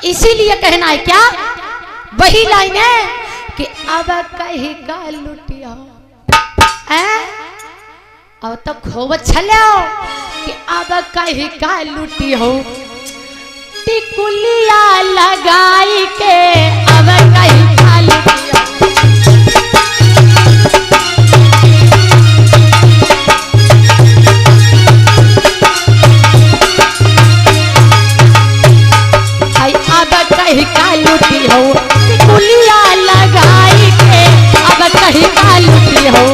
इसीलिए कहना है क्या, वही लाइन है कि अब कहीं का लुटिया अब तो खूब छलो कि अब कहीं का लुटी हो टिकुलिया लगाई के अब कहीं का लुटिया। अब कहीं का लुटी हो टिकुलिया लगाई के अब कहीं का लुटी हो।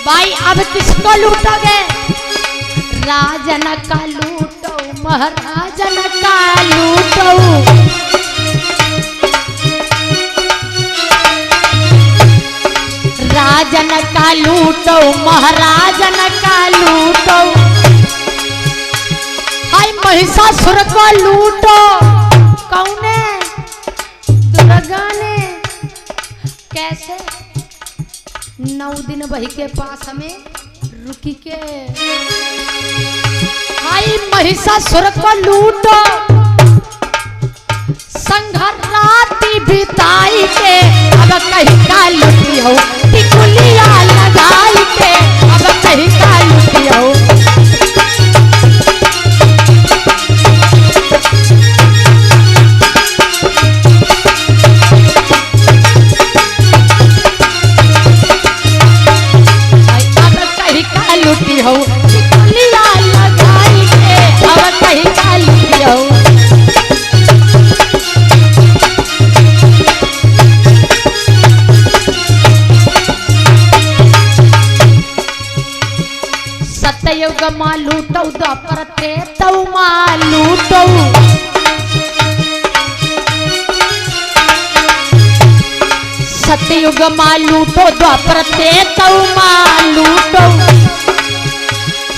भाई अब किसको लूटोगे, राजन का लूटो महाराजन का लूटो। राजन का लूटो महाराजन का लूटो। हाय महिषासुर को लूटो कौने, दुर्गा ने। कैसे 9 दिन वही के पास हमें रुकी के। हाय महिषासुर को लूटो संघराती बिताई के अब कहीं का लुटी हो टिकुलिया लगाई के अब कहीं का लुटी हो। अब कहीं का लुटी हो टिकुलिया लगाई के अब कहीं का लुटी हो। सतयुग माँ लूटो द्वापर त्रेता माँ लूटो। सतयुग माँ लूटो द्वापर त्रेता माँ लूटो।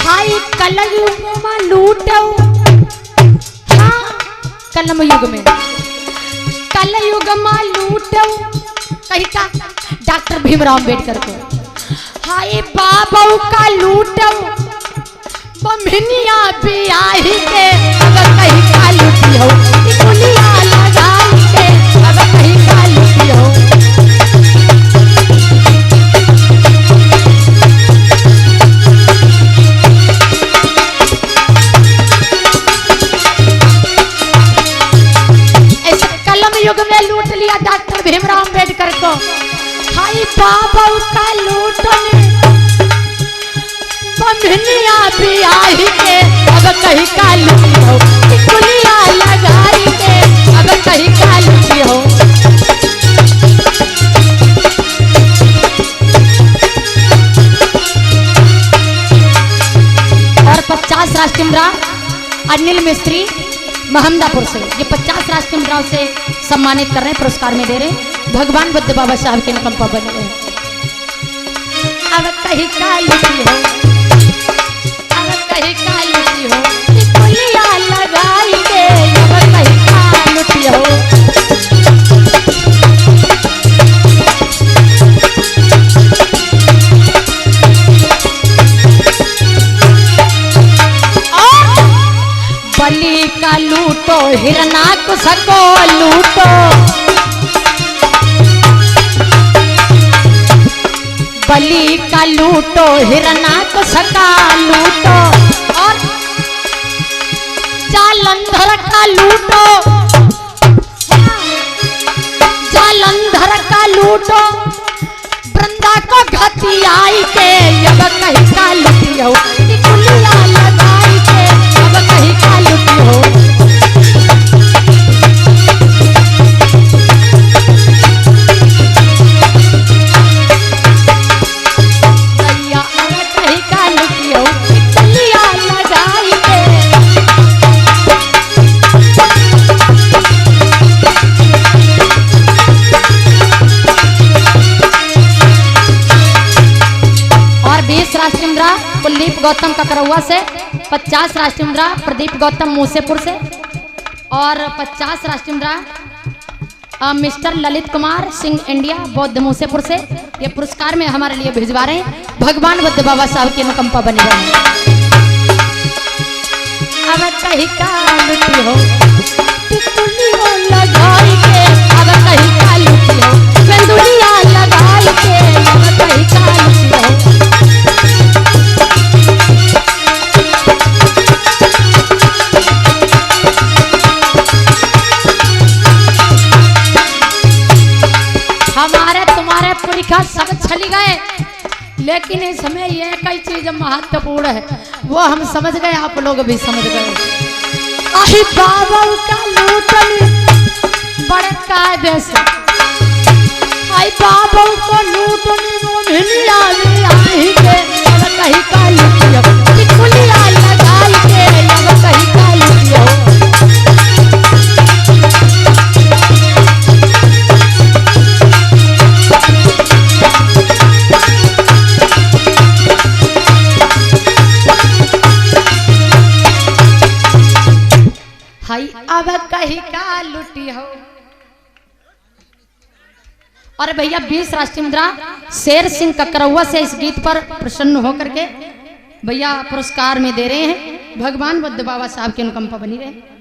हाय कलयुग माँ लूटो। हाँ कलम युग में कलयुग माँ लूटो कहीं का डॉक्टर भीमराव अम्बेडकर को। हाय बाबू का लूटो बमनिया बियाही के अब कहीं का लुटी हो टिकुलिया लगाई के अब कहीं का लुटी हो। ऐसे कलम युग में लूट लिया डॉक्टर भीमराव अम्बेडकर को। हाय बाबू का लूटने बमनिया बियाही के अब कहीं का लुटी हो टिकुलिया लगाई के अब कहीं का लुटी हो। और 50 राष्ट्रीय मुद्रा अनिल मिस्त्री महमदापुर से, ये 50 राष्ट्रीय मुद्राओं से सम्मानित कर रहे हैं, पुरस्कार में दे रहे हैं। भगवान बुद्ध बाबा साहब के अनुकंपा बने रहे। अब कहीं का लुटी हो कहीं का लुटी हो टिकुलिया लगाई के अब कहीं का लुटी हो। बलि का लूटो हिरणाकुश को लूटो। बलि का लूटो हिरणाकुश का लूटो। और जालंधर का लूटो जालंधर का लूटो। वृंदा को घतियाई के अब कहीं का लुटी हो टिकुलिया लगाई के अब कहीं का लुटी हो। कुलदीप गौतम ककरौआ से, 50 राष्ट्रीय मुद्रा प्रदीप गौतम मूसेपुर से और 50 राष्ट्रीय मुद्रा मिस्टर ललित कुमार सिंह इंडिया बौद्ध मूसेपुर से ये पुरस्कार में हमारे लिए भिजवा रहे हैं। भगवान बुद्ध बाबा साहब की अनुकंपा बनी रहे। अब कहीं का लुटी हो टिकुलियों लगाई के, अब कहीं का लुटी हो सिंदूरिया लगाई के, अब कहीं का लुटी हो। हमारे तुम्हारे पुरखा सब चली गए, लेकिन इस समय ये कई चीज महत्वपूर्ण है वो हम समझ गए, आप लोग भी समझ गए। अहि बाबा का लूटनी बड़े कायदे से, आई बाबा को लूटनी मोहिनिया में आई के, अब कहीं का लूटियो टिकुलिया लगाई के, अब कहीं का लूटियो। अब कहीं का लुटी हो। और भैया 20 राष्ट्रीय मुद्रा शेर सिंह ककरौआ से इस गीत पर प्रसन्न होकर के भैया पुरस्कार में दे रहे हैं। भगवान बुद्ध बाबा साहब की अनुकंपा बनी रहे।